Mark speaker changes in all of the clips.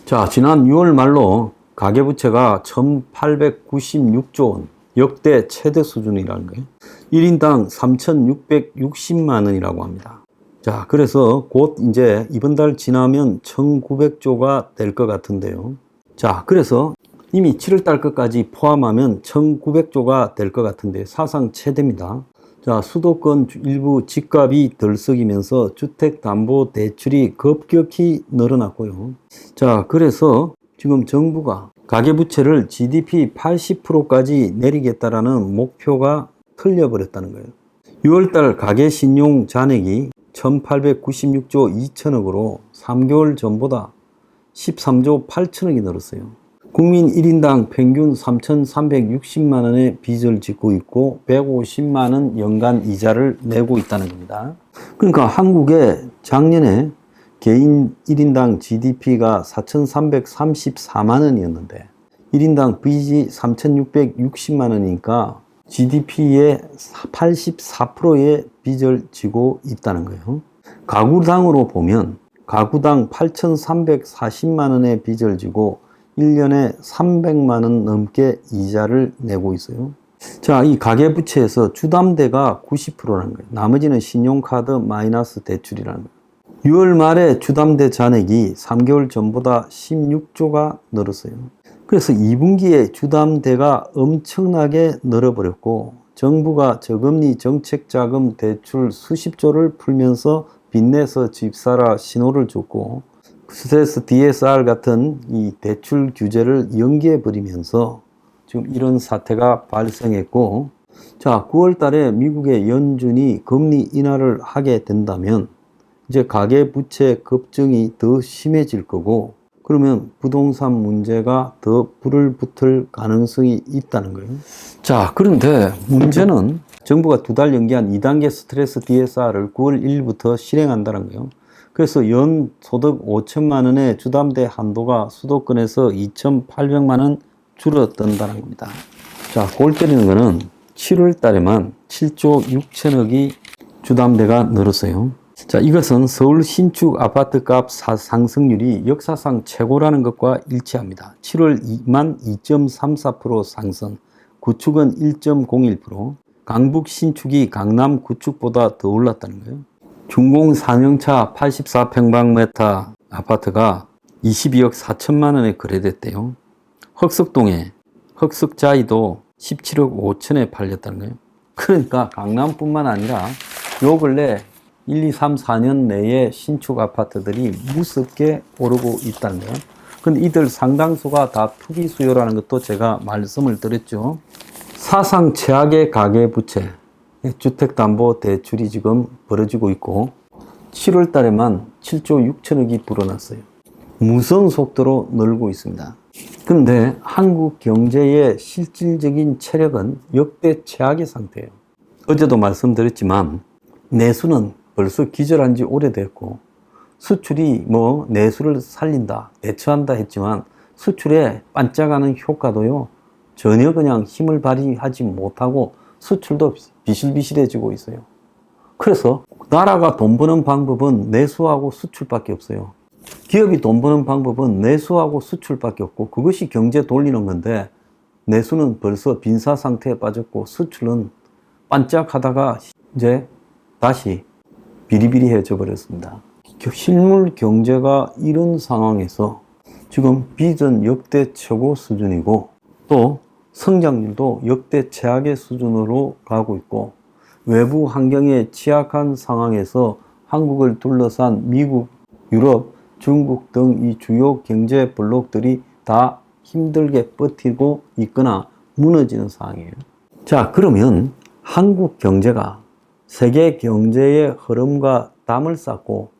Speaker 1: 자, 지난 6월 말로 가계부채가 1896조 원, 역대 최대 수준이라는 거예요. 1인당 3660만 원이라고 합니다. 자, 그래서 곧 이제 이번 달 지나면 1900조가 될 것 같은데요. 자, 그래서 이미 7월 달 것까지 포함하면 1900조가 될 것 같은데 사상 최대입니다. 자, 수도권 일부 집값이 들썩이면서 주택담보대출이 급격히 늘어났고요. 자, 그래서 지금 정부가 가계부채를 GDP 80%까지 내리겠다라는 목표가 틀려버렸다는 거예요. 6월달 가계신용 잔액이 1896조 2천억으로 3개월 전보다 13조 8천억이 늘었어요. 국민 1인당 평균 3,360만 원의 빚을 짓고 있고 150만 원 연간 이자를 내고 있다는 겁니다. 그러니까 한국의 작년에 개인 1인당 GDP가 4,334만 원이었는데 1인당 빚이 3,660만 원이니까 GDP의 84%의 빚을 지고 있다는 거예요. 가구당으로 보면 가구당 8,340만 원의 빚을 지고 1년에 300만 원 넘게 이자를 내고 있어요. 자, 이 가계부채에서 주담대가 90%라는 거예요. 나머지는 신용카드 마이너스 대출이라는 거예요. 6월 말에 주담대 잔액이 3개월 전보다 16조가 늘었어요. 그래서 2분기에 주담대가 엄청나게 늘어버렸고 정부가 저금리 정책자금 대출 수십조를 풀면서 빚내서 집 사라 신호를 줬고 스트레스 DSR 같은 이 대출 규제를 연기해 버리면서 지금 이런 사태가 발생했고, 자, 9월 달에 미국의 연준이 금리 인하를 하게 된다면 이제 가계부채 급증이 더 심해질 거고, 그러면 부동산 문제가 더 불을 붙을 가능성이 있다는 거예요. 자, 그런데 문제는 정부가 2달 연기한 2단계 스트레스 DSR을 9월 1일부터 실행한다는 거예요. 그래서 연 소득 5천만 원의 주담대 한도가 수도권에서 2,800만 원 줄어든다는 겁니다. 자, 골 때리는 거는 7월 달에만 7조 6천억이 주담대가 늘었어요. 자, 이것은 서울 신축 아파트 값 상승률이 역사상 최고라는 것과 일치합니다. 7월 2.34% 상승, 구축은 1.01%, 강북 신축이 강남 구축보다 더 올랐다는 거예요. 준공 4년차 84평방미터 아파트가 22억 4천만 원에 거래됐대요. 흑석동에 흑석자이도 17억 5천에 팔렸다는 거예요. 그러니까 강남뿐만 아니라 요 근래 1, 2, 3, 4년 내에 신축 아파트들이 무섭게 오르고 있다는 거예요. 근데 이들 상당수가 다 투기 수요라는 것도 제가 말씀을 드렸죠. 사상 최악의 가계부채, 주택담보대출이 지금 벌어지고 있고 7월 달에만 7조 6천억이 불어났어요. 무서운 속도로 늘고 있습니다. 그런데 한국 경제의 실질적인 체력은 역대 최악의 상태예요. 어제도 말씀드렸지만 내수는 벌써 기절한 지 오래됐고 수출이 뭐 내수를 살린다, 대처한다 했지만 수출에 반짝하는 효과도요 전혀 그냥 힘을 발휘하지 못하고 수출도 비실비실해지고 있어요. 그래서 나라가 돈 버는 방법은 내수하고 수출밖에 없어요. 기업이 돈 버는 방법은 내수하고 수출밖에 없고 그것이 경제 돌리는 건데 내수는 벌써 빈사 상태에 빠졌고 수출은 반짝하다가 이제 다시 비리비리해져 버렸습니다. 실물 경제가 이런 상황에서 지금 빚은 역대 최고 수준이고 또 성장률도 역대 최악의 수준으로 가고 있고 외부 환경에 취약한 상황에서 한국을 둘러싼 미국, 유럽, 중국 등 이 주요 경제 블록들이 다 힘들게 버티고 있거나 무너지는 상황이에요. 자, 그러면 한국 경제가 세계 경제의 흐름과 담을 쌓고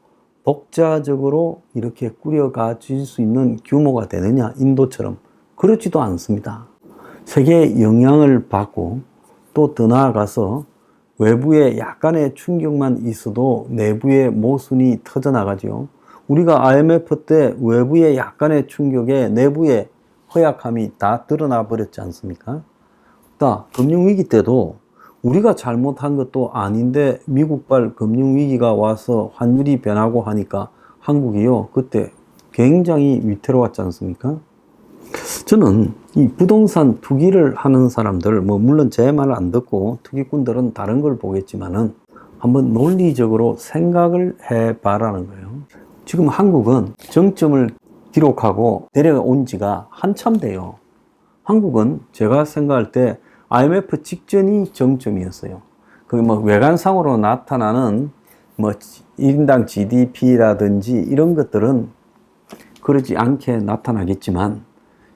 Speaker 1: 독자적으로 이렇게 꾸려가질 수 있는 규모가 되느냐, 인도처럼. 그렇지도 않습니다. 세계의 영향을 받고 또 더 나아가서 외부에 약간의 충격만 있어도 내부의 모순이 터져나가죠. 우리가 IMF 때 외부의 약간의 충격에 내부의 허약함이 다 드러나 버렸지 않습니까? 금융위기 때도 우리가 잘못한 것도 아닌데 미국발 금융위기가 와서 환율이 변하고 하니까 한국이요 그때 굉장히 위태로웠지 않습니까? 저는 이 부동산 투기를 하는 사람들, 뭐 물론 제 말을 안 듣고 투기꾼들은 다른 걸 보겠지만은 한번 논리적으로 생각을 해봐라는 거예요. 지금 한국은 정점을 기록하고 내려온 지가 한참 돼요. 한국은 제가 생각할 때 IMF 직전이 정점이었어요. 그 뭐 외관상으로 나타나는 뭐 1인당 GDP라든지 이런 것들은 그러지 않게 나타나겠지만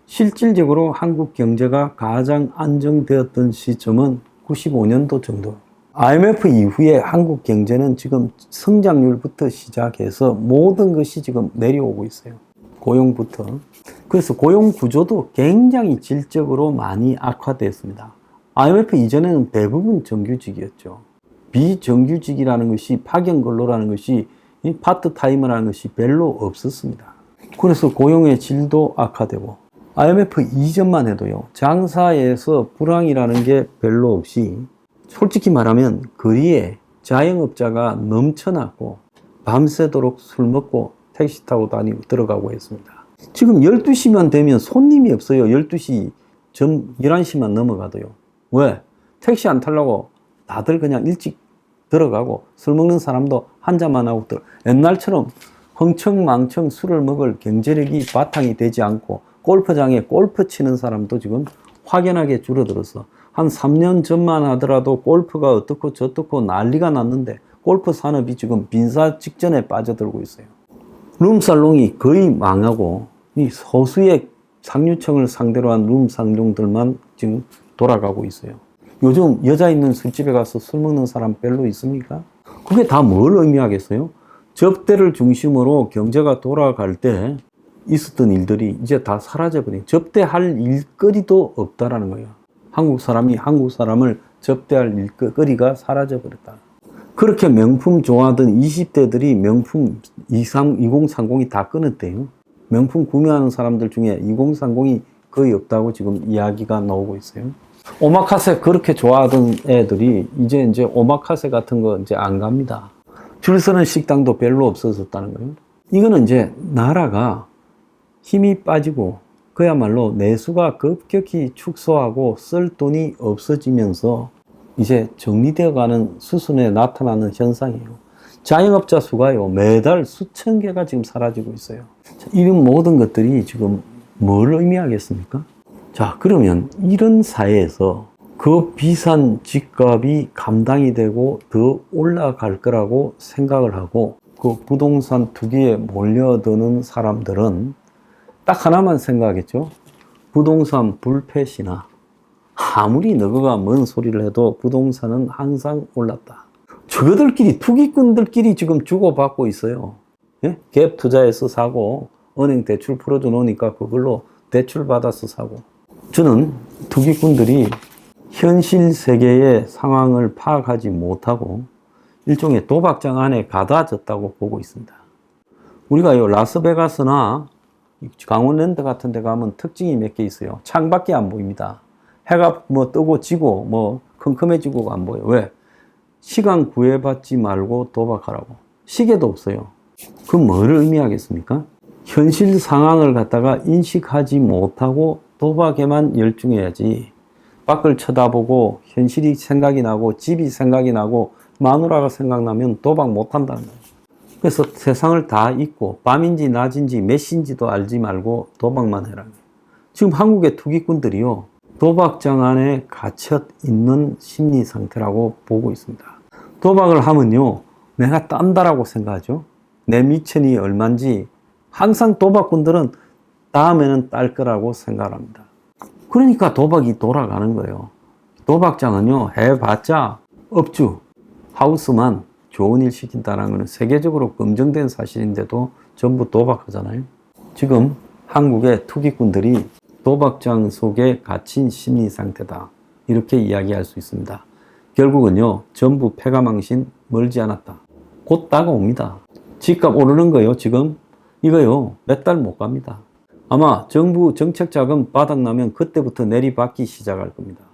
Speaker 1: 실질적으로 한국 경제가 가장 안정되었던 시점은 95년도 정도. IMF 이후에 한국 경제는 지금 성장률부터 시작해서 모든 것이 지금 내려오고 있어요. 고용부터. 그래서 고용 구조도 굉장히 질적으로 많이 악화됐습니다. IMF 이전에는 대부분 정규직이었죠. 비정규직이라는 것이, 파견근로라는 것이, 이 파트타임이라는 것이 별로 없었습니다. 그래서 고용의 질도 악화되고, IMF 이전만 해도요, 장사에서 불황이라는 게 별로 없이, 솔직히 말하면 거리에 자영업자가 넘쳐났고, 밤새도록 술 먹고 택시 타고 다니고 들어가고 했습니다. 지금 12시만 되면 손님이 없어요. 12시, 11시만 넘어가도요. 왜? 택시 안 타려고 다들 그냥 일찍 들어가고, 술 먹는 사람도 한 잔만 하고 옛날처럼 흥청망청 술을 먹을 경제력이 바탕이 되지 않고 골프장에 골프 치는 사람도 지금 확연하게 줄어들어서 한 3년 전만 하더라도 골프가 어떻고 저떻고 난리가 났는데 골프 산업이 지금 빈사 직전에 빠져들고 있어요. 룸살롱이 거의 망하고 이 소수의 상류층을 상대로 한 룸상종들만 지금 돌아가고 있어요. 요즘 여자 있는 술집에 가서 술 먹는 사람 별로 있습니까? 그게 다 뭘 의미하겠어요? 접대를 중심으로 경제가 돌아갈 때 있었던 일들이 이제 다 사라져버린, 접대할 일거리도 없다라는 거예요. 한국 사람이 한국 사람을 접대할 일거리가 사라져버렸다. 그렇게 명품 좋아하던 20대들이 명품 2030이 다 끊었대요. 명품 구매하는 사람들 중에 2030이 거의 없다고 지금 이야기가 나오고 있어요. 오마카세 그렇게 좋아하던 애들이 이제 오마카세 같은 거 이제 안 갑니다. 줄 서는 식당도 별로 없어졌다는 거예요. 이거는 이제 나라가 힘이 빠지고 그야말로 내수가 급격히 축소하고 쓸 돈이 없어지면서 이제 정리되어 가는 수순에 나타나는 현상이에요. 자영업자 수가요, 매달 수천 개가 지금 사라지고 있어요. 이런 모든 것들이 지금 뭘 의미하겠습니까? 자, 그러면 이런 사회에서 그 비싼 집값이 감당이 되고 더 올라갈 거라고 생각을 하고 그 부동산 투기에 몰려드는 사람들은 딱 하나만 생각하겠죠. 부동산 불패시나 아무리 너가 뭔 소리를 해도 부동산은 항상 올랐다. 저들끼리 투기꾼들끼리 지금 주고받고 있어요. 예? 갭 투자해서 사고 은행 대출 풀어줘 놓으니까 그걸로 대출 받아서 사고. 저는 투기꾼들이 현실 세계의 상황을 파악하지 못하고 일종의 도박장 안에 가둬졌다고 보고 있습니다. 우리가요, 라스베가스나 강원랜드 같은 데 가면 특징이 몇 개 있어요. 창밖에 안 보입니다. 해가 뭐 뜨고 지고 뭐 컴컴해지고 안 보여요. 왜? 시간 구애받지 말고 도박하라고. 시계도 없어요. 그럼 뭐를 의미하겠습니까? 현실 상황을 갖다가 인식하지 못하고 도박에만 열중해야지. 밖을 쳐다보고 현실이 생각이 나고 집이 생각이 나고 마누라가 생각나면 도박 못한다는 거예요. 그래서 세상을 다 잊고 밤인지 낮인지 몇 시인지도 알지 말고 도박만 해라는 거예요. 지금 한국의 투기꾼들이요, 도박장 안에 갇혀 있는 심리 상태라고 보고 있습니다. 도박을 하면요, 내가 딴다라고 생각하죠. 내 미천이 얼만지 항상 도박꾼들은 다음에는 딸 거라고 생각합니다. 그러니까 도박이 돌아가는 거예요. 도박장은요, 해봤자 업주, 하우스만 좋은 일 시킨다는 것은 세계적으로 검증된 사실인데도 전부 도박하잖아요. 지금 한국의 투기꾼들이 도박장 속에 갇힌 심리 상태다. 이렇게 이야기할 수 있습니다. 결국은요, 전부 패가망신 멀지 않았다. 곧 다가옵니다. 집값 오르는 거요, 지금. 이거요, 몇 달 못 갑니다. 아마 정부 정책 자금 바닥나면 그때부터 내리받기 시작할 겁니다.